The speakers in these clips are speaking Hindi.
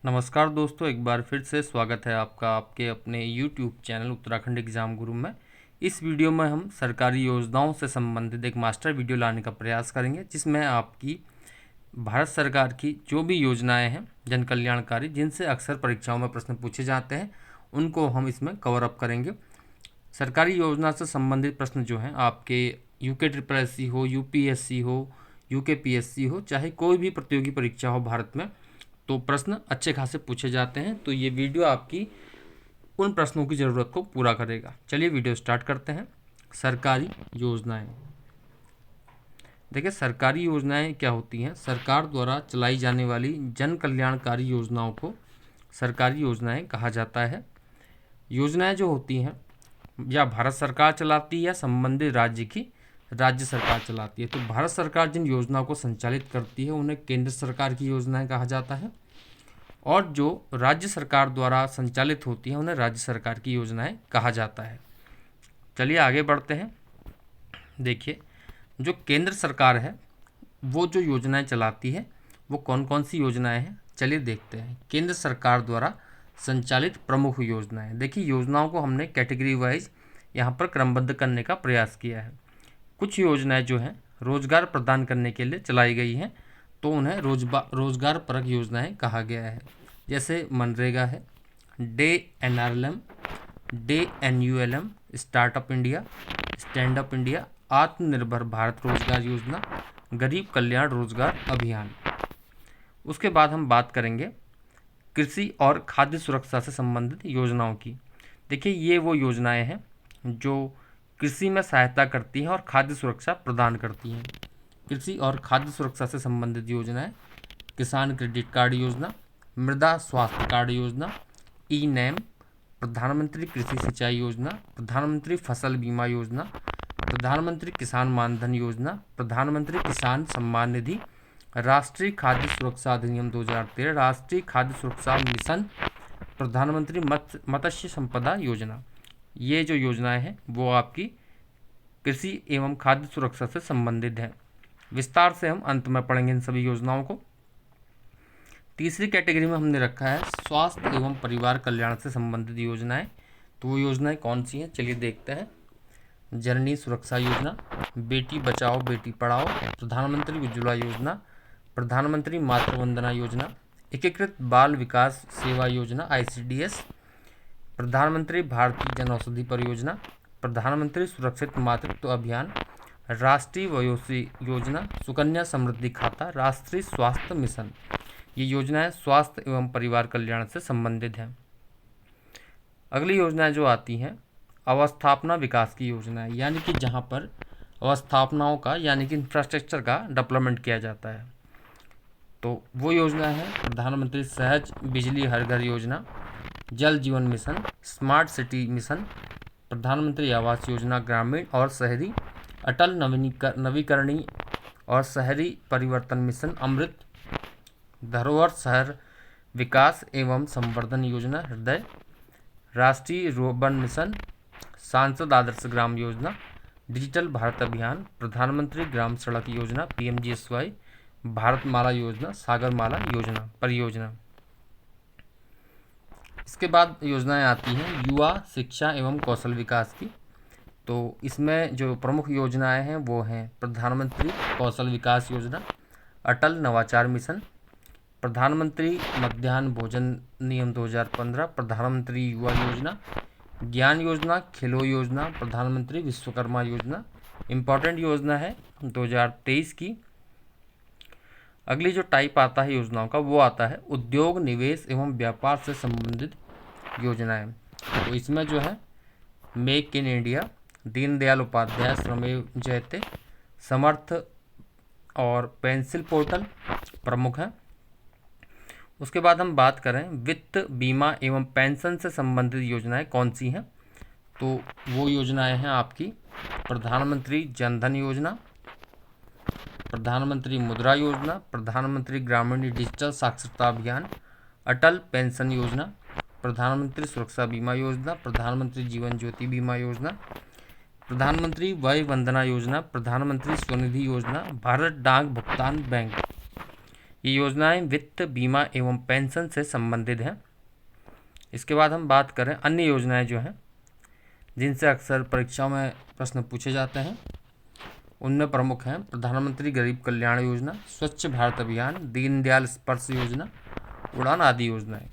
नमस्कार दोस्तों, एक बार फिर से स्वागत है आपका आपके अपने YouTube चैनल उत्तराखंड एग्जाम गुरु में। इस वीडियो में हम सरकारी योजनाओं से संबंधित एक मास्टर वीडियो लाने का प्रयास करेंगे, जिसमें आपकी भारत सरकार की जो भी योजनाएं हैं जन कल्याणकारी, जिनसे अक्सर परीक्षाओं में प्रश्न पूछे जाते हैं, उनको हम इसमें कवर अप करेंगे। सरकारी योजना से संबंधित प्रश्न जो हैं आपके UKSSC हो, UPSC हो, UKPSC हो, चाहे कोई भी प्रतियोगी परीक्षा हो भारत में, तो प्रश्न अच्छे खासे पूछे जाते हैं। तो ये वीडियो आपकी उन प्रश्नों की ज़रूरत को पूरा करेगा। चलिए वीडियो स्टार्ट करते हैं। सरकारी योजनाएं। देखिए, सरकारी योजनाएं क्या होती हैं? सरकार द्वारा चलाई जाने वाली जन कल्याणकारी योजनाओं को सरकारी योजनाएं कहा जाता है। योजनाएं जो होती हैं या भारत सरकार चलाती है या संबंधित राज्य की राज्य सरकार चलाती है। तो भारत सरकार जिन योजनाओं को संचालित करती है उन्हें केंद्र सरकार की योजनाएं कहा जाता है, और जो राज्य सरकार द्वारा संचालित होती हैं उन्हें राज्य सरकार की योजनाएं कहा जाता है। चलिए आगे बढ़ते हैं। देखिए, जो केंद्र सरकार है वो जो योजनाएं चलाती है वो कौन कौन सी योजनाएं हैं, चलिए देखते हैं। केंद्र सरकार द्वारा संचालित प्रमुख योजनाएं। देखिए, योजनाओं को हमने कैटेगरी वाइज यहाँ पर क्रमबद्ध करने का प्रयास किया है। कुछ योजनाएं जो हैं रोजगार प्रदान करने के लिए चलाई गई हैं, तो उन्हें रोजगार परक योजनाएं कहा गया है। जैसे मनरेगा है, day NRLM, day NULM, startup India, stand up India, आत्मनिर्भर भारत रोजगार योजना, गरीब कल्याण रोजगार अभियान। उसके बाद हम बात करेंगे कृषि और खाद्य सुरक्षा से संबंधित योजनाओं की। देखिए, ये वो योजनाएं हैं जो कृषि में सहायता करती हैं और खाद्य सुरक्षा प्रदान करती हैं। कृषि और खाद्य सुरक्षा से संबंधित योजनाएं: किसान क्रेडिट कार्ड योजना, मृदा स्वास्थ्य कार्ड योजना, E-NAM, प्रधानमंत्री कृषि सिंचाई योजना, प्रधानमंत्री फसल बीमा योजना, प्रधानमंत्री किसान मानधन योजना, प्रधानमंत्री किसान सम्मान निधि, राष्ट्रीय खाद्य सुरक्षा अधिनियम 2013, राष्ट्रीय खाद्य सुरक्षा मिशन, प्रधानमंत्री मत्स्य संपदा योजना। ये जो योजनाएं हैं वो आपकी कृषि एवं खाद्य सुरक्षा से संबंधित हैं। विस्तार से हम अंत में पढ़ेंगे इन सभी योजनाओं को। तीसरी कैटेगरी में हमने रखा है स्वास्थ्य एवं परिवार कल्याण से संबंधित योजनाएं। तो वो योजनाएं कौन सी हैं, चलिए देखते हैं। जननी सुरक्षा योजना, बेटी बचाओ बेटी पढ़ाओ, प्रधानमंत्री उज्ज्वला योजना, प्रधानमंत्री मातृ वंदना योजना, एकीकृत बाल विकास सेवा योजना ICDS, प्रधानमंत्री भारतीय जनऔषधि परियोजना, प्रधानमंत्री सुरक्षित मातृत्व अभियान, राष्ट्रीय वयोश्री योजना, सुकन्या समृद्धि खाता, राष्ट्रीय स्वास्थ्य मिशन। ये योजनाएं स्वास्थ्य एवं परिवार कल्याण से संबंधित हैं। अगली योजनाएं जो आती हैं अवस्थापना विकास की योजनाएं, यानी कि जहां पर अवस्थापनाओं का यानी कि इंफ्रास्ट्रक्चर का डेवलपमेंट किया जाता है। तो वो योजना है प्रधानमंत्री सहज बिजली हर घर योजना, जल जीवन मिशन, स्मार्ट सिटी मिशन, प्रधानमंत्री आवास योजना ग्रामीण और शहरी, अटल नवीकरणीय और शहरी परिवर्तन मिशन, अमृत धरोहर शहर विकास एवं संवर्धन योजना हृदय, राष्ट्रीय वन मिशन, सांसद आदर्श ग्राम योजना, डिजिटल भारत अभियान, प्रधानमंत्री ग्राम सड़क योजना PMGSY, भारतमाला योजना, सागरमाला योजना परियोजना। इसके बाद योजनाएं आती हैं युवा शिक्षा एवं कौशल विकास की। तो इसमें जो प्रमुख योजनाएं हैं वो हैं प्रधानमंत्री कौशल विकास योजना, अटल नवाचार मिशन, प्रधानमंत्री मध्याह्न भोजन नियम 2015, प्रधानमंत्री युवा योजना, ज्ञान योजना, खेलो योजना, प्रधानमंत्री विश्वकर्मा योजना। इम्पॉर्टेंट योजना है 2023 की। अगली जो टाइप आता है योजनाओं का वो आता है उद्योग निवेश एवं व्यापार से संबंधित योजनाएं। तो इसमें जो है make in India, Deendayal Upadhyay Shramev Jayate, Samarth और पेंसिल पोर्टल प्रमुख हैं। उसके बाद हम बात करें वित्त बीमा एवं पेंशन से संबंधित योजनाएं कौन सी हैं। तो वो योजनाएं हैं आपकी प्रधानमंत्री जनधन योजना, प्रधानमंत्री मुद्रा योजना, प्रधानमंत्री ग्रामीण डिजिटल साक्षरता अभियान, अटल पेंशन योजना, प्रधानमंत्री सुरक्षा बीमा योजना, प्रधानमंत्री जीवन ज्योति बीमा योजना, प्रधानमंत्री वय वंदना योजना, प्रधानमंत्री स्वनिधि योजना, भारत डाक भुगतान बैंक। ये योजनाएं वित्त, बीमा एवं पेंशन से संबंधित हैं। इसके बाद हम बात करें अन्य योजनाएं जो हैं जिनसे अक्सर परीक्षाओं में प्रश्न पूछे जाते हैं, उनमें प्रमुख हैं प्रधानमंत्री गरीब कल्याण योजना, स्वच्छ भारत अभियान, दीनदयाल स्पर्श योजना, उड़ान आदि योजनाएं।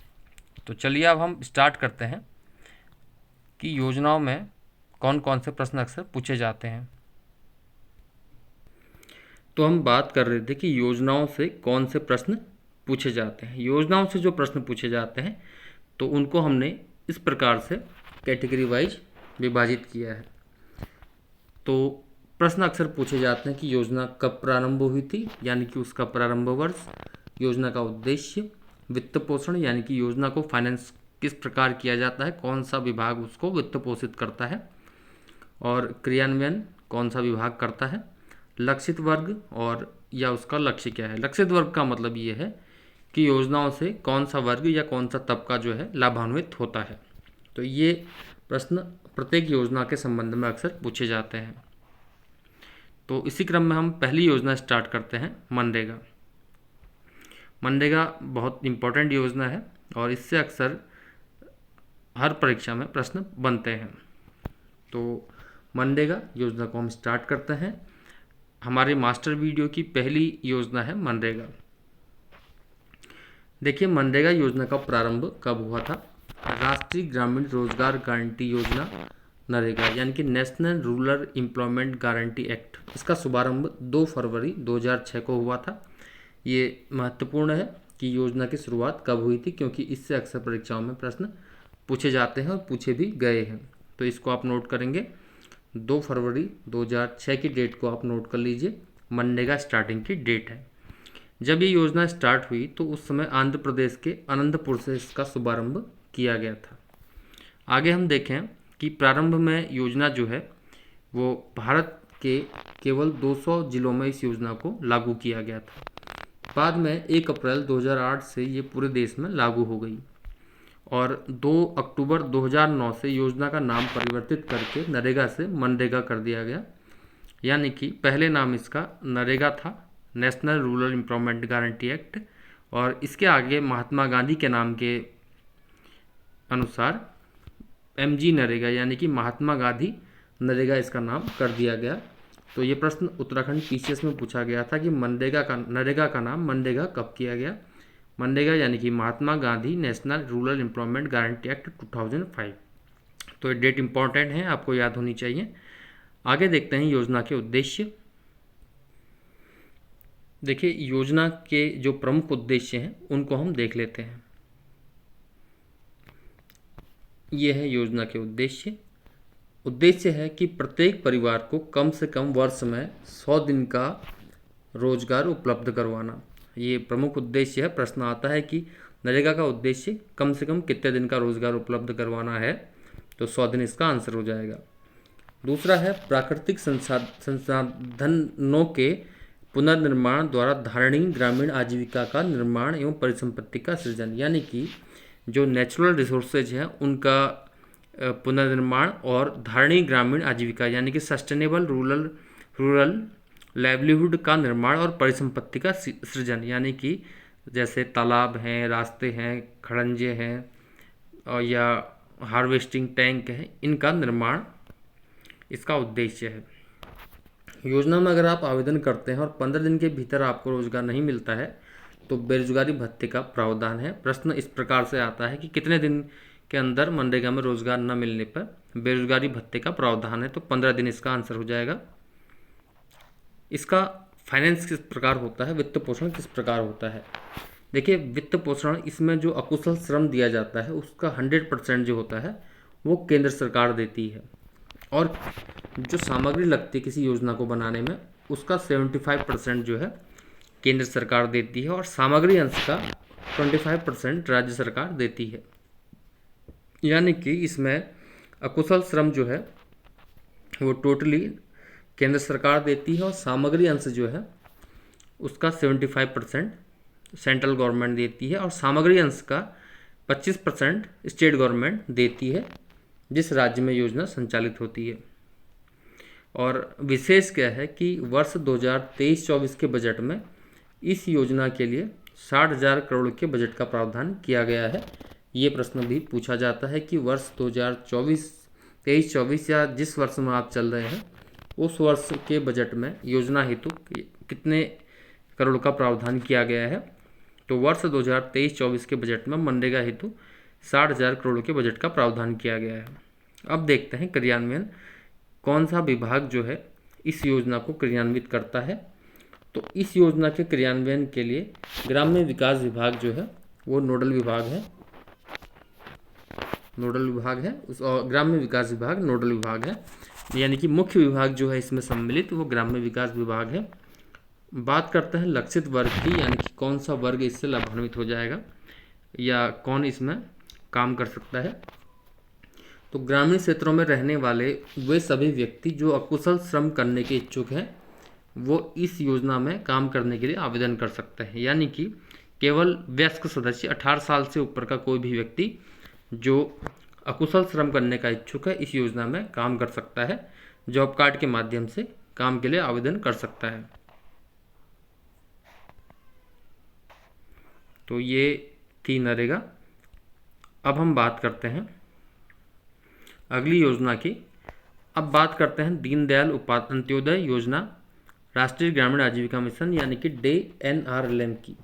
तो चलिए अब हम स्टार्ट करते हैं कि योजनाओं में कौन कौन से प्रश्न अक्सर पूछे जाते हैं। तो हम बात कर रहे थे कि योजनाओं से कौन से प्रश्न पूछे जाते हैं। योजनाओं से जो प्रश्न पूछे जाते हैं तो उनको हमने इस प्रकार से कैटेगरी वाइज विभाजित किया है। तो प्रश्न अक्सर पूछे जाते हैं कि योजना कब प्रारंभ हुई थी, यानी कि उसका प्रारंभ वर्ष, योजना का उद्देश्य, वित्त पोषण यानी कि योजना को फाइनेंस किस प्रकार किया जाता है, कौन सा विभाग उसको वित्त पोषित करता है, और क्रियान्वयन कौन सा विभाग करता है, लक्षित वर्ग और या उसका लक्ष्य क्या है। लक्षित वर्ग का मतलब ये है कि योजनाओं से कौन सा वर्ग या कौन सा तबका जो है लाभान्वित होता है। तो ये प्रश्न प्रत्येक योजना के संबंध में अक्सर पूछे जाते हैं। तो इसी क्रम में हम पहली योजना स्टार्ट करते हैं, मनरेगा। मनरेगा बहुत इम्पोर्टेंट योजना है और इससे अक्सर हर परीक्षा में प्रश्न बनते हैं। तो मनरेगा योजना को हम स्टार्ट करते हैं। हमारे मास्टर वीडियो की पहली योजना है मनरेगा। देखिए मनरेगा योजना का प्रारंभ कब हुआ था। राष्ट्रीय ग्रामीण रोजगार गारंटी योजना नरेगा यानी कि national rural employment guarantee act, इसका शुभारंभ 2 फरवरी 2006 को हुआ था। ये महत्वपूर्ण है कि योजना की शुरुआत कब हुई थी, क्योंकि इससे अक्सर परीक्षाओं में प्रश्न पूछे जाते हैं और पूछे भी गए हैं। तो इसको आप नोट करेंगे, 2 फरवरी 2006 की डेट को आप नोट कर लीजिए, मनरेगा स्टार्टिंग की डेट है। जब ये योजना स्टार्ट हुई तो उस समय आंध्र प्रदेश के अनंतपुर से इसका शुभारंभ किया गया था। आगे हम देखें कि प्रारंभ में योजना जो है वो भारत के केवल 200 जिलों में इस योजना को लागू किया गया था। बाद में 1 अप्रैल 2008 से ये पूरे देश में लागू हो गई और 2 अक्टूबर 2009 से योजना का नाम परिवर्तित करके नरेगा से मनरेगा कर दिया गया। यानी कि पहले नाम इसका नरेगा था, national rural employment guarantee act, और इसके आगे महात्मा गांधी के नाम के अनुसार MG नरेगा यानी कि महात्मा गांधी नरेगा इसका नाम कर दिया गया। तो ये प्रश्न उत्तराखंड PCS में पूछा गया था कि नरेगा का नाम मनरेगा कब किया गया। मनरेगा यानी कि Mahatma Gandhi national rural employment guarantee act 2005। तो ये डेट इंपॉर्टेंट है, आपको याद होनी चाहिए। आगे देखते हैं योजना के उद्देश्य। देखिए योजना के जो प्रमुख उद्देश्य हैं उनको हम देख लेते हैं। ये है योजना के उद्देश्य। उद्देश्य है कि प्रत्येक परिवार को कम से कम वर्ष में 100 दिन का रोजगार उपलब्ध करवाना, ये प्रमुख उद्देश्य है। प्रश्न आता है कि नरेगा का उद्देश्य कम से कम कितने दिन का रोजगार उपलब्ध करवाना है, तो 100 दिन इसका आंसर हो जाएगा। दूसरा है प्राकृतिक संसाधनों के पुनर्निर्माण द्वारा धारणीय ग्रामीण आजीविका का निर्माण एवं परिसंपत्ति का सृजन, यानी कि जो नेचुरल रिसोर्सेज हैं उनका पुनर्निर्माण और धारणीय ग्रामीण आजीविका यानी कि सस्टेनेबल रूरल लाइवलीहुड का निर्माण और परिसंपत्ति का सृजन, यानी कि जैसे तालाब हैं, रास्ते हैं, खड़ंजे हैं और या हार्वेस्टिंग टैंक हैं, इनका निर्माण इसका उद्देश्य है। योजना में अगर आप आवेदन करते हैं और 15 दिन के भीतर आपको रोजगार नहीं मिलता है तो बेरोजगारी भत्ते का प्रावधान है। प्रश्न इस प्रकार से आता है कि कितने दिन के अंदर मनरेगा में रोजगार न मिलने पर बेरोजगारी भत्ते का प्रावधान है, तो 15 दिन इसका आंसर हो जाएगा। इसका फाइनेंस किस प्रकार होता है, वित्त पोषण किस प्रकार होता है। देखिए वित्त पोषण, इसमें जो अकुशल श्रम दिया जाता है उसका 100% जो होता है वो केंद्र सरकार देती है, और जो सामग्री लगती है किसी योजना को बनाने में उसका 75% जो है केंद्र सरकार देती है, और सामग्री अंश का 25% राज्य सरकार देती है। यानी कि इसमें अकुशल श्रम जो है वो टोटली केंद्र सरकार देती है, और सामग्री अंश जो है उसका 75% सेंट्रल गवर्नमेंट देती है, और सामग्री अंश का 25% स्टेट गवर्नमेंट देती है जिस राज्य में योजना संचालित होती है। और विशेष क्या है कि वर्ष 2023-24 के बजट में इस योजना के लिए 60,000 करोड़ के बजट का प्रावधान किया गया है। ये प्रश्न भी पूछा जाता है कि वर्ष 2023-24 या जिस वर्ष में आप चल रहे हैं उस वर्ष के बजट में योजना हेतु कितने करोड़ का प्रावधान किया गया है। तो वर्ष 2023-24 के बजट में मनरेगा हेतु 60,000 करोड़ के बजट का प्रावधान किया गया है। अब देखते हैं क्रियान्वयन कौन सा विभाग जो है इस योजना को क्रियान्वित करता है। तो इस योजना के क्रियान्वयन के लिए ग्राम्य विकास विभाग जो है वो नोडल विभाग है उस ग्राम्य विकास विभाग नोडल विभाग है, यानी कि मुख्य विभाग जो है इसमें सम्मिलित वो ग्राम्य विकास विभाग है। बात करते हैं लक्षित वर्ग की, यानी कि कौन सा वर्ग इससे लाभान्वित हो जाएगा या कौन इसमें काम कर सकता है। तो ग्रामीण क्षेत्रों में रहने वाले वे सभी व्यक्ति जो अकुशल श्रम करने के इच्छुक हैं वो इस योजना में काम करने के लिए आवेदन कर सकते हैं, यानी कि केवल वयस्क सदस्य 18 साल से ऊपर का कोई भी व्यक्ति जो अकुशल श्रम करने का इच्छुक है इस योजना में काम कर सकता है, जॉब कार्ड के माध्यम से काम के लिए आवेदन कर सकता है। तो ये थी नरेगा। अब हम बात करते हैं अगली योजना की। अब बात करते हैं दीनदयाल उपाध्याय अंत्योदय योजना राष्ट्रीय ग्रामीण आजीविका मिशन यानी कि DNRLM की।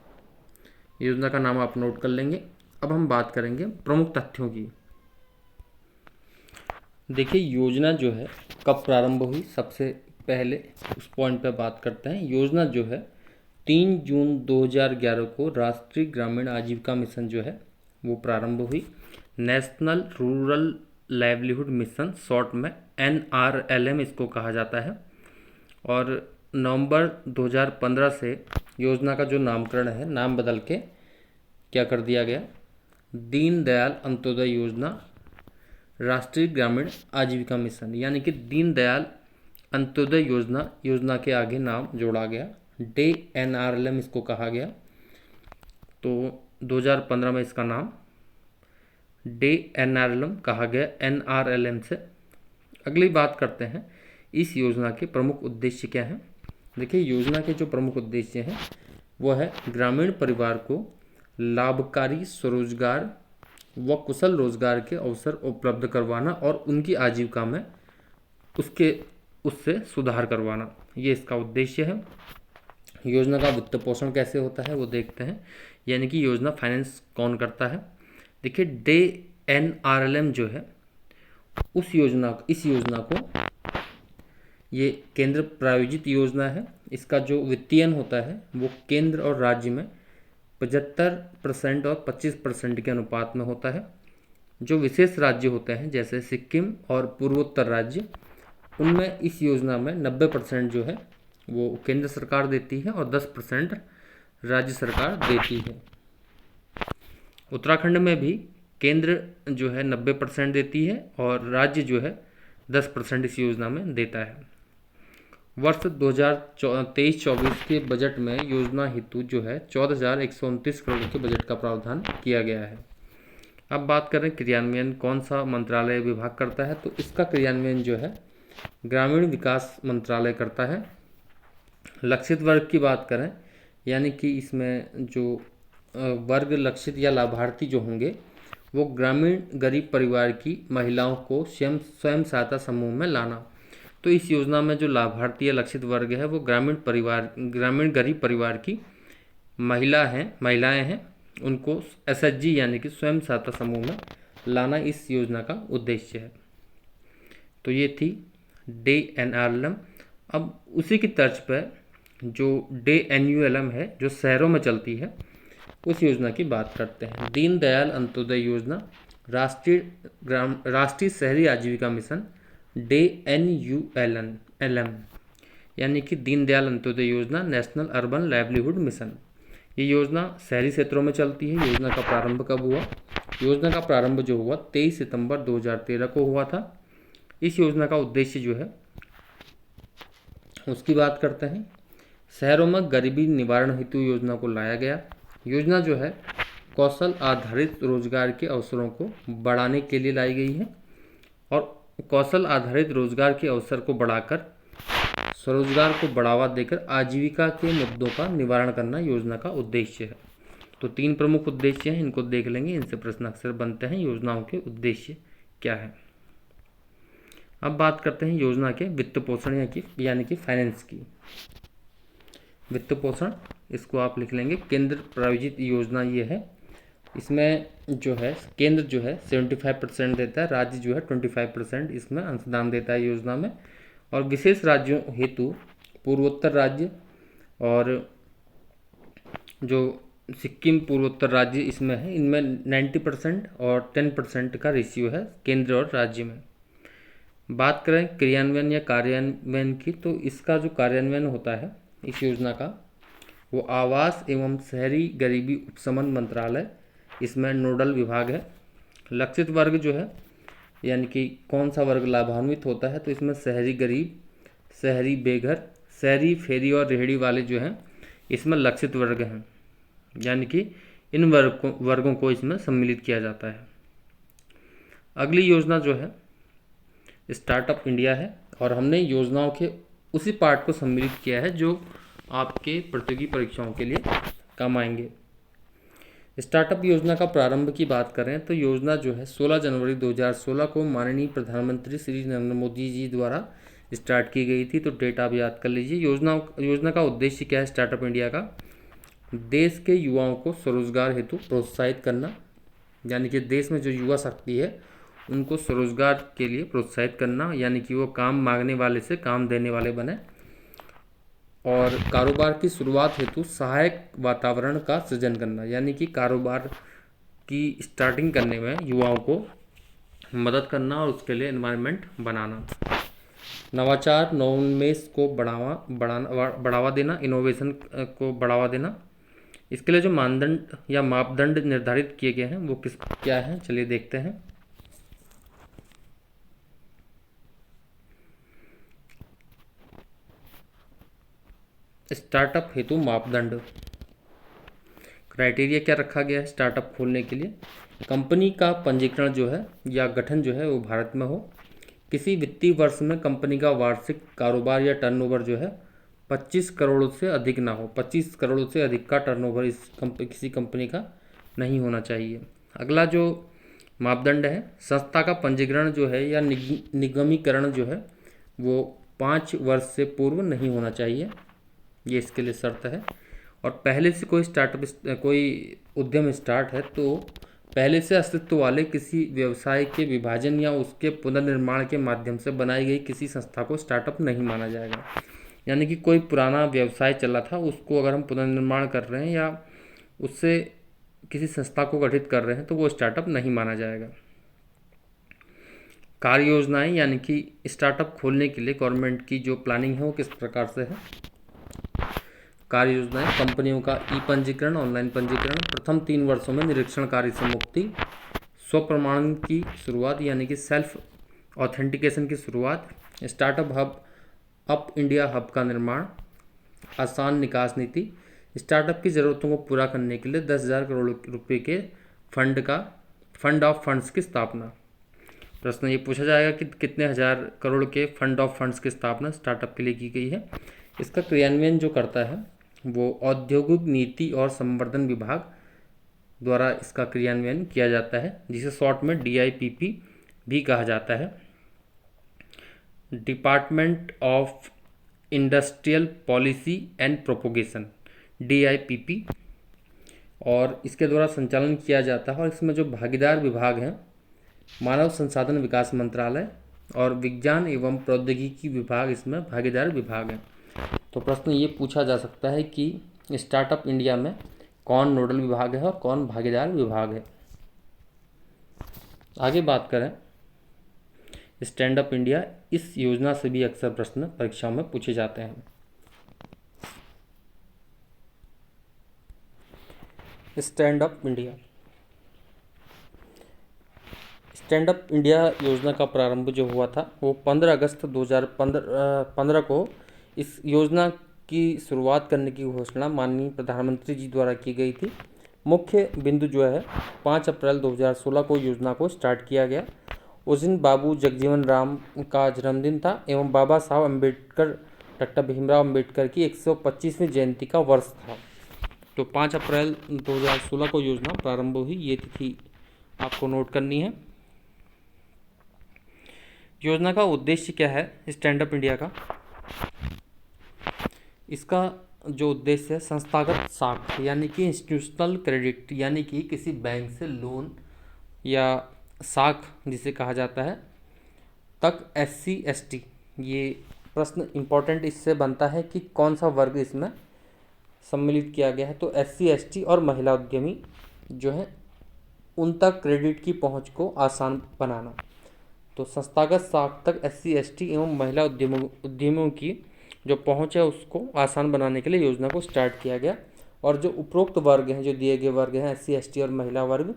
योजना का नाम आप नोट कर लेंगे। अब हम बात करेंगे प्रमुख तथ्यों की। देखिए योजना जो है कब प्रारंभ हुई, सबसे पहले उस पॉइंट पे बात करते हैं। योजना जो है 3 जून 2011 को राष्ट्रीय ग्रामीण आजीविका मिशन जो है वो प्रारंभ हुई। National rural livelihood mission, short में NRLM इसको कहा जाता है। और नवंबर 2015 से योजना का जो नामकरण है नाम बदल के क्या कर दिया गया, दीनदयाल अंत्योदय योजना राष्ट्रीय ग्रामीण आजीविका मिशन, यानी कि दीनदयाल अंत्योदय योजना के आगे नाम जोड़ा गया, DNRLM इसको कहा गया। तो 2015 में इसका नाम DNRLM कहा गया NRLM से। अगली बात करते हैं इस योजना के प्रमुख उद्देश्य क्या हैं। देखिए योजना के जो प्रमुख उद्देश्य हैं वो है ग्रामीण परिवार को लाभकारी स्वरोजगार व कुशल रोजगार के अवसर उपलब्ध करवाना और उनकी आजीविका में उससे सुधार करवाना, ये इसका उद्देश्य है। योजना का वित्त पोषण कैसे होता है वो देखते हैं, यानी कि योजना फाइनेंस कौन करता है। देखिए DNRLM जो है इस योजना को ये केंद्र प्रायोजित योजना है। इसका जो वित्तीयन होता है वो केंद्र और राज्य में 75% और 25% के अनुपात में होता है। जो विशेष राज्य होते हैं जैसे सिक्किम और पूर्वोत्तर राज्य, उनमें इस योजना में 90% जो है वो केंद्र सरकार देती है और 10% राज्य सरकार देती है। उत्तराखंड में भी केंद्र जो है 90% देती है और राज्य जो है 10% इस योजना में देता है। वर्ष 2023-24 के बजट में योजना हेतु जो है 14,129 करोड़ के बजट का प्रावधान किया गया है। अब बात करें क्रियान्वयन कौन सा मंत्रालय विभाग करता है, तो इसका क्रियान्वयन जो है ग्रामीण विकास मंत्रालय करता है। लक्षित वर्ग की बात करें, यानी कि इसमें जो वर्ग लक्षित या लाभार्थी जो होंगे वो ग्रामीण गरीब परिवार की महिलाओं को स्वयं सहायता समूह में लाना। तो इस योजना में जो लाभार्थी या लक्षित वर्ग है वो ग्रामीण गरीब परिवार की महिलाएं हैं, उनको SHG यानी कि स्वयं सहायता समूह में लाना इस योजना का उद्देश्य है। तो ये थी DNRLM। अब उसी की तर्ज पर जो DNULM है जो शहरों में चलती है उस योजना की बात करते हैं। दीनदयाल अंत्योदय योजना राष्ट्रीय शहरी आजीविका मिशन DNULM, यानी कि दीनदयाल अंत्योदय योजना नेशनल अर्बन लाइवलीहुड मिशन। ये योजना शहरी क्षेत्रों में चलती है। योजना का प्रारंभ कब हुआ? योजना का प्रारंभ जो हुआ 23 सितंबर 2013 को हुआ था। इस योजना का उद्देश्य जो है उसकी बात करते हैं। शहरों में गरीबी निवारण हेतु योजना को लाया गया। योजना जो है कौशल आधारित रोजगार के अवसरों को बढ़ाने के लिए लाई गई है और कौशल आधारित रोजगार के अवसर को बढ़ाकर स्वरोजगार को बढ़ावा देकर आजीविका के मुद्दों का निवारण करना योजना का उद्देश्य है। तो 3 प्रमुख उद्देश्य हैं, इनको देख लेंगे, इनसे प्रश्न अक्सर बनते हैं। योजनाओं के उद्देश्य क्या है। अब बात करते हैं योजना के वित्त पोषण यानी कि फाइनेंस की। वित्त पोषण, इसको आप लिख लेंगे केंद्र प्रायोजित योजना ये है। इसमें जो है केंद्र जो है 75% देता है, राज्य जो है 25% इसमें अंशदान देता है योजना में। और विशेष राज्यों हेतु पूर्वोत्तर राज्य और जो सिक्किम पूर्वोत्तर राज्य इसमें है, इनमें 90% और 10% का रेशियो है केंद्र और राज्य में। बात करें क्रियान्वयन या कार्यान्वयन की, तो इसका जो कार्यान्वयन होता है इस योजना का, वो आवास एवं शहरी गरीबी उपशमन मंत्रालय इसमें नोडल विभाग है। लक्षित वर्ग जो है यानी कि कौन सा वर्ग लाभान्वित होता है, तो इसमें शहरी गरीब, शहरी बेघर, शहरी फेरी और रेहड़ी वाले जो हैं इसमें लक्षित वर्ग हैं, यानी कि इन वर्गों को इसमें सम्मिलित किया जाता है। अगली योजना जो है स्टार्टअप इंडिया है, और हमने योजनाओं के उसी पार्ट को सम्मिलित किया है जो आपके प्रतियोगी परीक्षाओं के लिए काम आएंगे। स्टार्टअप योजना का प्रारंभ की बात करें तो योजना जो है 16 जनवरी 2016 को माननीय प्रधानमंत्री श्री नरेंद्र मोदी जी द्वारा स्टार्ट की गई थी। तो डेट आप याद कर लीजिए। योजना का उद्देश्य क्या है स्टार्टअप इंडिया का? देश के युवाओं को स्वरोजगार हेतु प्रोत्साहित करना, यानी कि देश में जो युवा शक्ति है उनको स्वरोजगार के लिए प्रोत्साहित करना, यानी कि वो काम मांगने वाले से काम देने वाले बने। और कारोबार की शुरुआत हेतु सहायक वातावरण का सृजन करना, यानी कि कारोबार की स्टार्टिंग करने में युवाओं को मदद करना और उसके लिए एनवायरनमेंट बनाना। नवाचार नवोन्मेष को बढ़ावा देना, इनोवेशन को बढ़ावा देना। इसके लिए जो मानदंड या मापदंड निर्धारित किए गए हैं वो क्या हैं, चलिए देखते हैं। स्टार्टअप हेतु मापदंड, क्राइटेरिया क्या रखा गया है स्टार्टअप खोलने के लिए? कंपनी का पंजीकरण जो है या गठन जो है वो भारत में हो। किसी वित्तीय वर्ष में कंपनी का वार्षिक कारोबार या टर्नओवर जो है 25 करोड़ से अधिक ना हो। 25 करोड़ से अधिक का टर्नओवर किसी कंपनी का नहीं होना चाहिए। अगला जो मापदंड है, संस्था का पंजीकरण जो है या निगमीकरण जो है वो 5 वर्ष से पूर्व नहीं होना चाहिए, ये इसके लिए शर्त है। और पहले से कोई उद्यम स्टार्ट है तो पहले से अस्तित्व वाले किसी व्यवसाय के विभाजन या उसके पुनर्निर्माण के माध्यम से बनाई गई किसी संस्था को स्टार्टअप नहीं माना जाएगा। यानी कि कोई पुराना व्यवसाय चला था उसको अगर हम पुनर्निर्माण कर रहे हैं या उससे किसी संस्था को गठित कर रहे हैं तो वो स्टार्टअप नहीं माना जाएगा। कार्य योजनाएं, यानी कि स्टार्टअप खोलने के लिए गवर्नमेंट की जो प्लानिंग है वो किस प्रकार से है। कार्य योजनाएं, कंपनियों का ई पंजीकरण, ऑनलाइन पंजीकरण, प्रथम 3 वर्षों में निरीक्षण कार्य से मुक्ति, स्वप्रमाणन की शुरुआत यानी कि सेल्फ ऑथेंटिकेशन की शुरुआत, startup hub, up India hub का निर्माण, आसान निकास नीति, स्टार्टअप की ज़रूरतों को पूरा करने के लिए 10,000 करोड़ रुपए के फंड ऑफ फंड्स की स्थापना। प्रश्न ये पूछा जाएगा कि कितने हज़ार करोड़ के फंड ऑफ फंड्स की स्थापना स्टार्टअप के लिए की गई है। इसका क्रियान्वयन जो करता है वो औद्योगिक नीति और संवर्धन विभाग द्वारा इसका क्रियान्वयन किया जाता है, जिसे शॉर्ट में DIPP भी कहा जाता है, department of industrial policy and propagation, DIPP। और इसके द्वारा संचालन किया जाता है। और इसमें जो भागीदार विभाग हैं, मानव संसाधन विकास मंत्रालय और विज्ञान एवं प्रौद्योगिकी विभाग इसमें भागीदार विभाग हैं। तो प्रश्न ये पूछा जा सकता है कि स्टार्टअप इंडिया में कौन नोडल विभाग है और कौन भागीदार विभाग है। आगे बात करें स्टैंड अप इंडिया, इस योजना से भी अक्सर प्रश्न परीक्षाओं में पूछे जाते हैं। स्टैंड अप इंडिया योजना का प्रारंभ जो हुआ था वो 15 अगस्त 2015 को इस योजना की शुरुआत करने की घोषणा माननीय प्रधानमंत्री जी द्वारा की गई थी। मुख्य बिंदु जो है 5 अप्रैल 2016 को योजना को स्टार्ट किया गया। उस दिन बाबू जगजीवन राम का जन्मदिन था एवं बाबा साहब अम्बेडकर, डॉक्टर भीमराव अम्बेडकर की 125वीं जयंती का वर्ष था। तो 5 अप्रैल 2016 को योजना प्रारंभ हुई, ये तिथि आपको नोट करनी है। योजना का उद्देश्य क्या है स्टैंड अप इंडिया का? इसका जो उद्देश्य है संस्थागत साख यानी कि इंस्टीट्यूशनल क्रेडिट, यानी कि किसी बैंक से लोन या साख जिसे कहा जाता है तक SC ST, ये प्रश्न इम्पोर्टेंट इससे बनता है कि कौन सा वर्ग इसमें सम्मिलित किया गया है। तो SC ST और महिला उद्यमी जो है उन तक क्रेडिट की पहुंच को आसान बनाना। तो संस्थागत साख तक SC ST एवं महिला उद्यमियों की जो पहुंच है उसको आसान बनाने के लिए योजना को स्टार्ट किया गया। और जो उपरोक्त वर्ग हैं, जो दिए गए वर्ग हैं SC ST और महिला वर्ग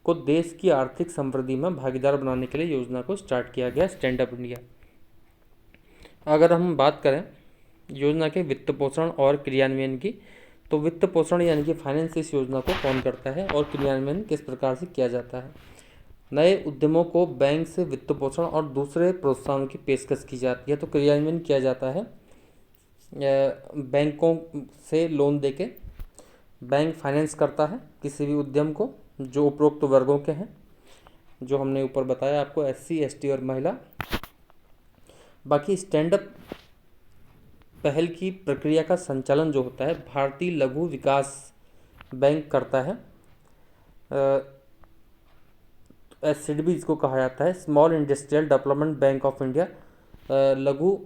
को देश की आर्थिक समृद्धि में भागीदार बनाने के लिए योजना को स्टार्ट किया गया स्टैंड अप इंडिया। अगर हम बात करें योजना के वित्त पोषण और क्रियान्वयन की, तो वित्त पोषण यानी कि फाइनेंस इस योजना को कौन करता है और क्रियान्वयन किस प्रकार से किया जाता है। नए उद्यमों को बैंक से वित्त पोषण और दूसरे प्रोत्साहनों की पेशकश की जाती है। तो क्रियान्वयन किया जाता है बैंकों से लोन देके, बैंक फाइनेंस करता है किसी भी उद्यम को जो उपरोक्त वर्गों के हैं, जो हमने ऊपर बताया आपको SC ST और महिला। बाकी स्टैंड अप पहल की प्रक्रिया का संचालन जो होता है भारतीय लघु विकास बैंक करता है। SIDB इसको कहा जाता है, small industrial development bank of India. लघु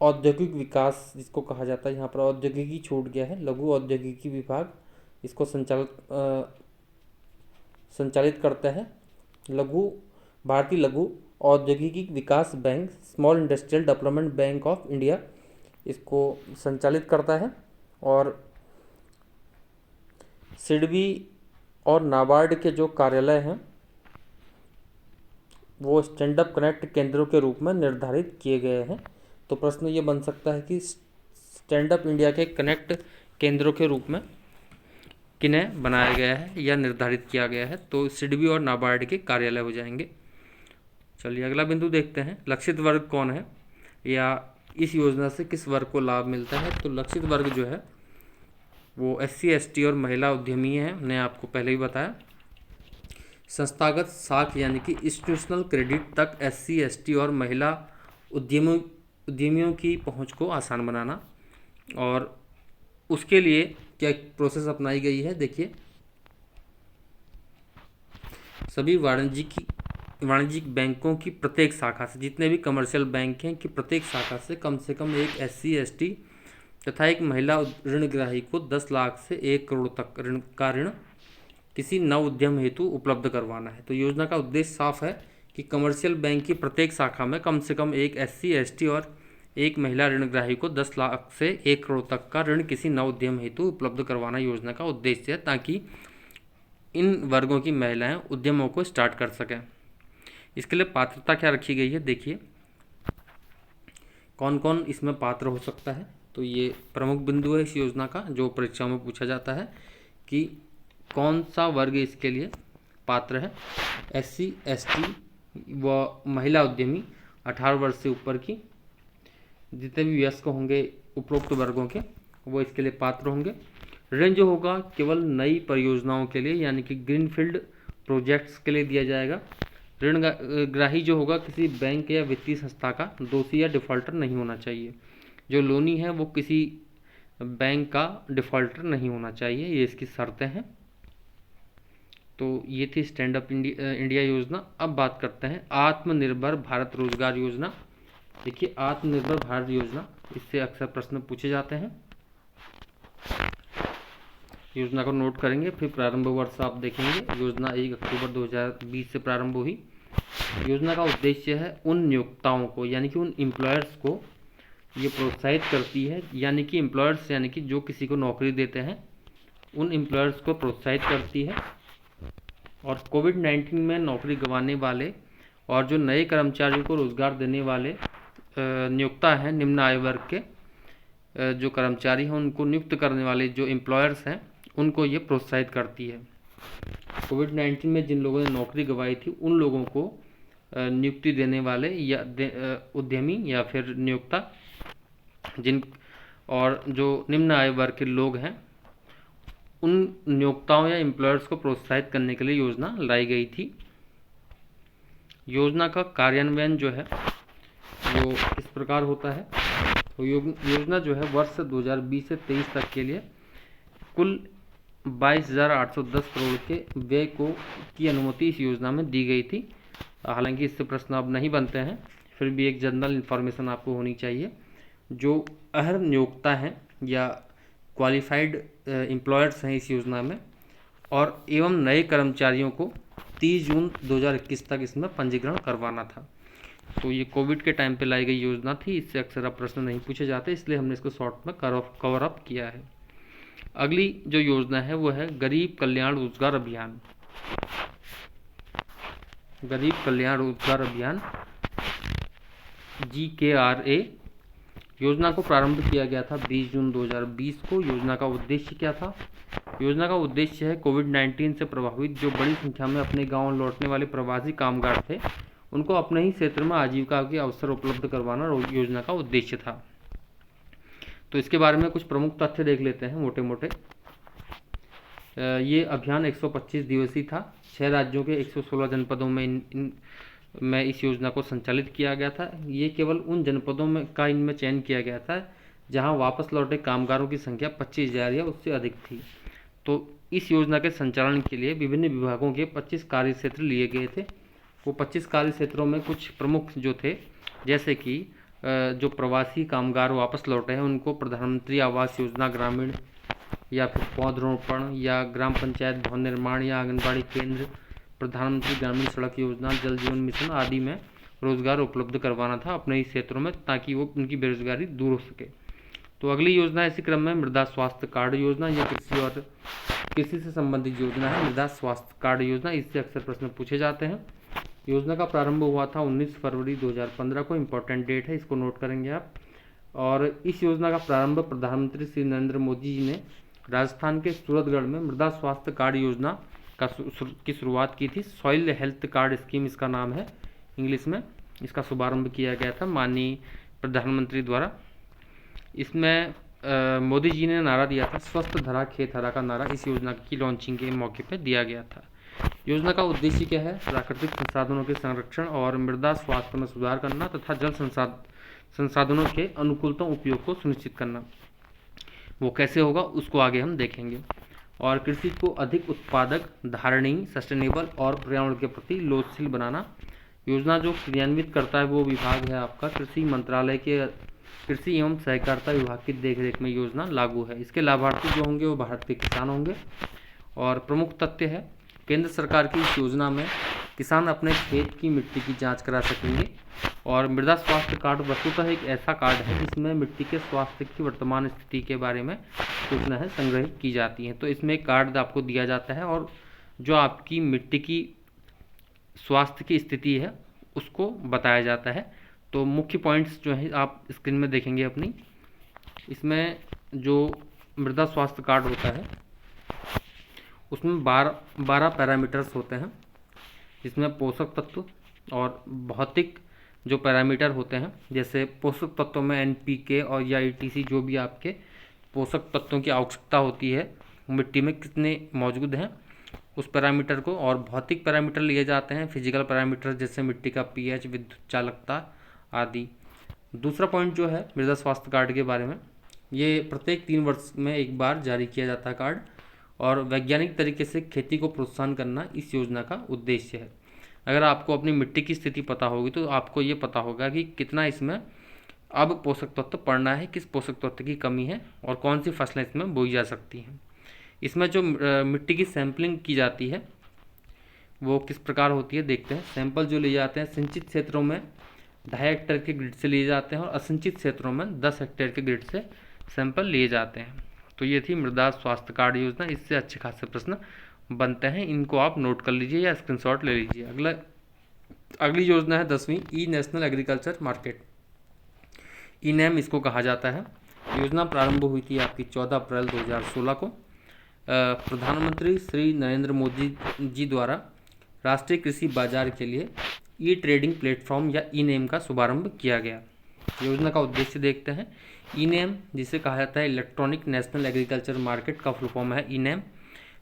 औद्योगिक विकास जिसको कहा जाता है, यहाँ पर औद्योगिकी छूट गया है, लघु औद्योगिकी विभाग इसको संचालित करता है। भारतीय लघु औद्योगिकी विकास bank, small industrial development bank of India इसको संचालित करता है। और SIDB और नाबार्ड के जो कार्यालय हैं वो स्टैंड अप कनेक्ट केंद्रों के रूप में निर्धारित किए गए हैं। तो प्रश्न ये बन सकता है कि स्टैंड अप इंडिया के कनेक्ट केंद्रों के रूप में किन्हें बनाया गया है या निर्धारित किया गया है? तो SIDB और नाबार्ड के कार्यालय हो जाएंगे। चलिए अगला बिंदु देखते हैं, लक्षित वर्ग कौन है या इस योजना से किस वर्ग को लाभ मिलता है? तो लक्षित वर्ग जो है वो SC ST और महिला उद्यमी हैं, मैंने आपको पहले ही बताया। संस्थागत साख यानी कि इंस्टीट्यूशनल क्रेडिट तक SC ST और महिला उद्यमियों की पहुंच को आसान बनाना। और उसके लिए क्या प्रोसेस अपनाई गई है देखिए, सभी वाणिज्यिक बैंकों की प्रत्येक शाखा से, जितने भी कमर्शियल बैंक हैं कि प्रत्येक शाखा से कम एक SC ST तथा एक महिला ऋणग्राही को 10 लाख से 1 करोड़ तक ऋण किसी नव उद्यम हेतु उपलब्ध करवाना है। तो योजना का उद्देश्य साफ है कि कमर्शियल बैंक की प्रत्येक शाखा में कम से कम एक SC ST और एक महिला ऋणग्राही को 10 लाख से 1 करोड़ तक का ऋण किसी नव उद्यम हेतु उपलब्ध करवाना योजना का उद्देश्य है, ताकि इन वर्गों की महिलाएं उद्यमों को स्टार्ट कर सकें। इसके लिए पात्रता क्या रखी गई है देखिए, कौन कौन इसमें पात्र हो सकता है। तो ये प्रमुख बिंदु है इस योजना का जो परीक्षाओं में पूछा जाता है कि कौन सा वर्ग इसके लिए पात्र है। SC ST व महिला उद्यमी 18 वर्ष से ऊपर की जितने भी वयस्क होंगे उपरोक्त वर्गों के वो इसके लिए पात्र होंगे। ऋण जो होगा केवल नई परियोजनाओं के लिए यानी कि ग्रीनफील्ड प्रोजेक्ट्स के लिए दिया जाएगा। ऋण ग्राही जो होगा किसी बैंक या वित्तीय संस्था का दोषी या डिफॉल्टर नहीं होना चाहिए। जो लोनी है वो किसी बैंक का डिफॉल्टर नहीं होना चाहिए, ये इसकी शर्तें हैं। तो ये थी स्टैंड अप इंडिया योजना। अब बात करते हैं आत्मनिर्भर भारत रोजगार योजना। देखिए आत्मनिर्भर भारत योजना, इससे अक्सर प्रश्न पूछे जाते हैं। योजना को नोट करेंगे, फिर प्रारंभ वर्ष आप देखेंगे। योजना 1 अक्टूबर 2020 से प्रारंभ हुई। योजना का उद्देश्य है उन नियोक्ताओं को यानी कि उन एम्प्लॉयर्स को ये प्रोत्साहित करती है, यानी कि एम्प्लॉयर्स यानी कि जो किसी को नौकरी देते हैं उन एम्प्लॉयर्स को प्रोत्साहित करती है। और कोविड-19 में नौकरी गंवाने वाले और जो नए कर्मचारियों को रोजगार देने वाले नियोक्ता हैं, निम्न आय वर्ग के जो कर्मचारी हैं उनको नियुक्त करने वाले जो एम्प्लॉयर्स हैं उनको ये प्रोत्साहित करती है। कोविड-19 में जिन लोगों ने नौकरी गंवाई थी उन लोगों को नियुक्ति देने वाले या उद्यमी या फिर नियोक्ता और जो निम्न आय वर्ग के लोग हैं उन नियोक्ताओं या एम्प्लॉयर्स को प्रोत्साहित करने के लिए योजना लाई गई थी। योजना का कार्यान्वयन जो है वो इस प्रकार होता है। तो योजना जो है वर्ष 2020 से 23 तक के लिए कुल 22,810 करोड़ के व्यय की अनुमति इस योजना में दी गई थी। हालांकि इससे प्रश्न अब नहीं बनते हैं, फिर भी एक जनरल इन्फॉर्मेशन आपको होनी चाहिए। जो अहर् नियोक्ता हैं या क्वालिफाइड एम्प्लॉयर्स हैं इस योजना में, और एवं नए कर्मचारियों को 30 जून 2021 तक इसमें पंजीकरण करवाना था। तो ये कोविड के टाइम पे लाई गई योजना थी, इससे अक्सर अब प्रश्न नहीं पूछे जाते, इसलिए हमने इसको शॉर्ट में कवर अप किया है। अगली जो योजना है वो है गरीब कल्याण रोजगार अभियान। गरीब कल्याण रोजगार अभियान GKRA योजना को प्रारंभ किया गया था 20 जून 2020 को। योजना का उद्देश्य क्या था? योजना का उद्देश्य है कोविड-19 से प्रभावित जो बड़ी संख्या में अपने गांव लौटने वाले प्रवासी कामगार थे, उनको अपने ही क्षेत्र में आजीविका के अवसर उपलब्ध करवाना योजना का उद्देश्य था। तो इसके बारे में कुछ प्रमुख तथ्य देख लेते हैं मोटे मोटे। ये अभियान 125 दिवसीय था। 6 राज्यों के 116 जनपदों में इस योजना को संचालित किया गया था। ये केवल उन जनपदों में इनमें चयन किया गया था जहां वापस लौटे कामगारों की संख्या 25,000 या उससे अधिक थी। तो इस योजना के संचालन के लिए विभिन्न विभागों के 25 कार्य क्षेत्र लिए गए थे। वो 25 कार्य क्षेत्रों में कुछ प्रमुख जो थे, जैसे कि जो प्रवासी कामगार वापस लौटे हैं उनको प्रधानमंत्री आवास योजना ग्रामीण, या फिर पौधरोपण, या ग्राम पंचायत भवन निर्माण, या आंगनबाड़ी केंद्र, प्रधानमंत्री ग्रामीण सड़क योजना, जल जीवन मिशन आदि में रोजगार उपलब्ध करवाना था अपने ही क्षेत्रों में, ताकि वो उनकी बेरोजगारी दूर हो सके। तो अगली योजना इसी क्रम में मृदा स्वास्थ्य कार्ड योजना, या कृषि से संबंधित योजना है मृदा स्वास्थ्य कार्ड योजना। इससे अक्सर प्रश्न पूछे जाते हैं। योजना का प्रारंभ हुआ था 19 फरवरी 2015 को, इम्पोर्टेंट डेट है, इसको नोट करेंगे आप। और इस योजना का प्रारंभ प्रधानमंत्री श्री नरेंद्र मोदी जी ने राजस्थान के सूरतगढ़ में मृदा स्वास्थ्य कार्ड योजना की शुरुआत की थी। सॉइल हेल्थ कार्ड स्कीम इसका नाम है इंग्लिश में। इसका शुभारंभ किया गया था माननीय प्रधानमंत्री द्वारा। इसमें मोदी जी ने नारा दिया था, स्वस्थ धरा खेत हरा का नारा इस योजना की लॉन्चिंग के मौके पर दिया गया था। योजना का उद्देश्य क्या है? प्राकृतिक संसाधनों के संरक्षण और मृदा स्वास्थ्य में सुधार करना तथा जल संसाधनों के अनुकूलतम उपयोग को सुनिश्चित करना। वो कैसे होगा उसको आगे हम देखेंगे। और कृषि को अधिक उत्पादक, धारणीय, सस्टेनेबल और पर्यावरण के प्रति लोचशील बनाना। योजना जो क्रियान्वित करता है वो विभाग है आपका कृषि मंत्रालय के कृषि एवं सहकारिता विभाग की देखरेख में योजना लागू है। इसके लाभार्थी जो होंगे वो भारत के किसान होंगे। और प्रमुख तथ्य है, केंद्र सरकार की इस योजना में किसान अपने खेत की मिट्टी की जांच करा सकेंगे। और मृदा स्वास्थ्य कार्ड वस्तुतः एक ऐसा कार्ड है जिसमें मिट्टी के स्वास्थ्य की वर्तमान स्थिति के बारे में सूचनाएं संग्रहित की जाती हैं। तो इसमें एक कार्ड आपको दिया जाता है और जो आपकी मिट्टी की स्वास्थ्य की स्थिति है उसको बताया जाता है। तो मुख्य पॉइंट्स जो है आप स्क्रीन में देखेंगे अपनी। इसमें जो मृदा स्वास्थ्य कार्ड होता है उसमें 12 पैरामीटर्स होते हैं, जिसमें पोषक तत्व और भौतिक जो पैरामीटर होते हैं, जैसे पोषक तत्वों में NPK और या ETC जो भी आपके पोषक तत्वों की आवश्यकता होती है मिट्टी में कितने मौजूद हैं उस पैरामीटर को। और भौतिक पैरामीटर लिए जाते हैं, फिजिकल पैरामीटर जैसे मिट्टी का pH, विद्युत चालकता आदि। दूसरा पॉइंट जो है मृदा स्वास्थ्य कार्ड के बारे में, ये प्रत्येक 3 वर्ष में एक बार जारी किया जाता है कार्ड। और वैज्ञानिक तरीके से खेती को प्रोत्साहन करना इस योजना का उद्देश्य है। अगर आपको अपनी मिट्टी की स्थिति पता होगी तो आपको ये पता होगा कि कितना इसमें अब पोषक तत्व पड़ना है, किस पोषक तत्व की कमी है और कौन सी फसलें इसमें बोई जा सकती हैं। इसमें जो मिट्टी की सैंपलिंग की जाती है वो किस प्रकार होती है देखते हैं। सैंपल जो लिए जाते हैं सिंचित क्षेत्रों में 2.5 हेक्टेयर के ग्रिड से लिए जाते हैं और असिंचित क्षेत्रों में 10 हेक्टेयर के ग्रिड से सैंपल लिए जाते हैं। तो ये थी मृदा स्वास्थ्य कार्ड योजना। इससे अच्छे खासे प्रश्न बनते हैं, इनको आप नोट कर लीजिए या स्क्रीनशॉट ले लीजिए। अगली योजना है 10वीं e national agriculture market, e NAM इसको कहा जाता है। योजना प्रारंभ हुई थी आपकी 14 अप्रैल 2016 को। प्रधानमंत्री श्री नरेंद्र मोदी जी द्वारा राष्ट्रीय कृषि बाजार के लिए ई ट्रेडिंग प्लेटफॉर्म या ई नैम का शुभारंभ किया गया। योजना का उद्देश्य देखते हैं। ई-नैम जिसे कहा जाता है इलेक्ट्रॉनिक नेशनल एग्रीकल्चर मार्केट का फुल फॉर्म है ई-नैम,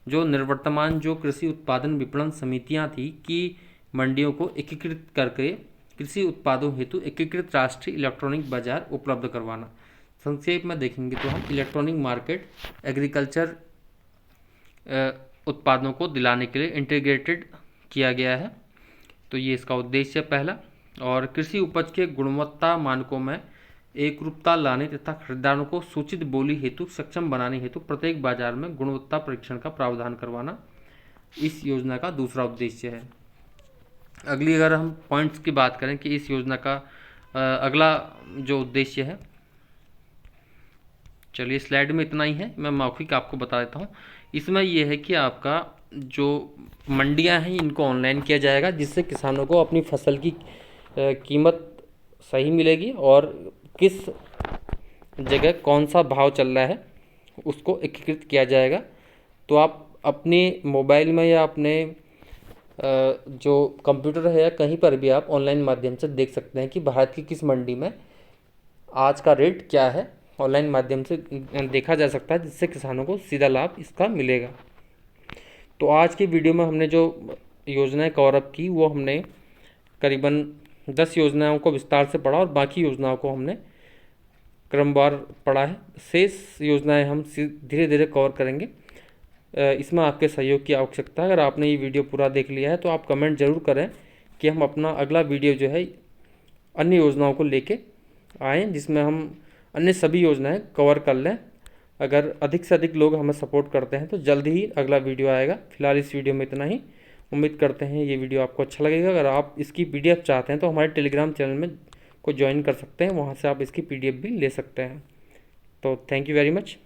जो निवर्तमान जो कृषि उत्पादन विपणन समितियां थी कि मंडियों को एकीकृत करके कृषि उत्पादों हेतु एकीकृत राष्ट्रीय इलेक्ट्रॉनिक बाजार उपलब्ध करवाना। संक्षेप में देखेंगे तो हम इलेक्ट्रॉनिक मार्केट एग्रीकल्चर उत्पादों को दिलाने के लिए इंटीग्रेटेड किया गया है। तो ये इसका उद्देश्य है पहला। और कृषि उपज के गुणवत्ता मानकों में एकरूपता लाने तथा खरीदारों को सूचित बोली हेतु सक्षम बनाने हेतु प्रत्येक बाजार में गुणवत्ता परीक्षण का प्रावधान करवाना इस योजना का दूसरा उद्देश्य है। अगली अगर हम पॉइंट्स की बात करें कि इस योजना का अगला जो उद्देश्य है, चलिए स्लाइड में इतना ही है, मैं मौखिक आपको बता देता हूँ। इसमें यह है कि आपका जो मंडियां हैं इनको ऑनलाइन किया जाएगा, जिससे किसानों को अपनी फसल की कीमत सही मिलेगी और किस जगह कौन सा भाव चल रहा है उसको एकीकृत किया जाएगा। तो आप अपने मोबाइल में या अपने जो कंप्यूटर है या कहीं पर भी आप ऑनलाइन माध्यम से देख सकते हैं कि भारत की किस मंडी में आज का रेट क्या है, ऑनलाइन माध्यम से देखा जा सकता है, जिससे किसानों को सीधा लाभ इसका मिलेगा। तो आज की वीडियो में हमने जो योजनाएं कवर अप की वो हमने करीबन 10 योजनाओं को विस्तार से पढ़ा और बाकी योजनाओं को हमने क्रमवार पढ़ा है। शेष योजनाएं हम धीरे धीरे कवर करेंगे। इसमें आपके सहयोग की आवश्यकता है। अगर आपने ये वीडियो पूरा देख लिया है तो आप कमेंट ज़रूर करें कि हम अपना अगला वीडियो जो है अन्य योजनाओं को लेके आएँ, जिसमें हम अन्य सभी योजनाएं कवर कर लें। अगर अधिक से अधिक लोग हमें सपोर्ट करते हैं तो जल्द ही अगला वीडियो आएगा। फिलहाल इस वीडियो में इतना ही। उम्मीद करते हैं ये वीडियो आपको अच्छा लगेगा। अगर आप इसकी PDF चाहते हैं तो हमारे टेलीग्राम चैनल में को ज्वाइन कर सकते हैं, वहाँ से आप इसकी PDF भी ले सकते हैं। तो थैंक यू वेरी मच।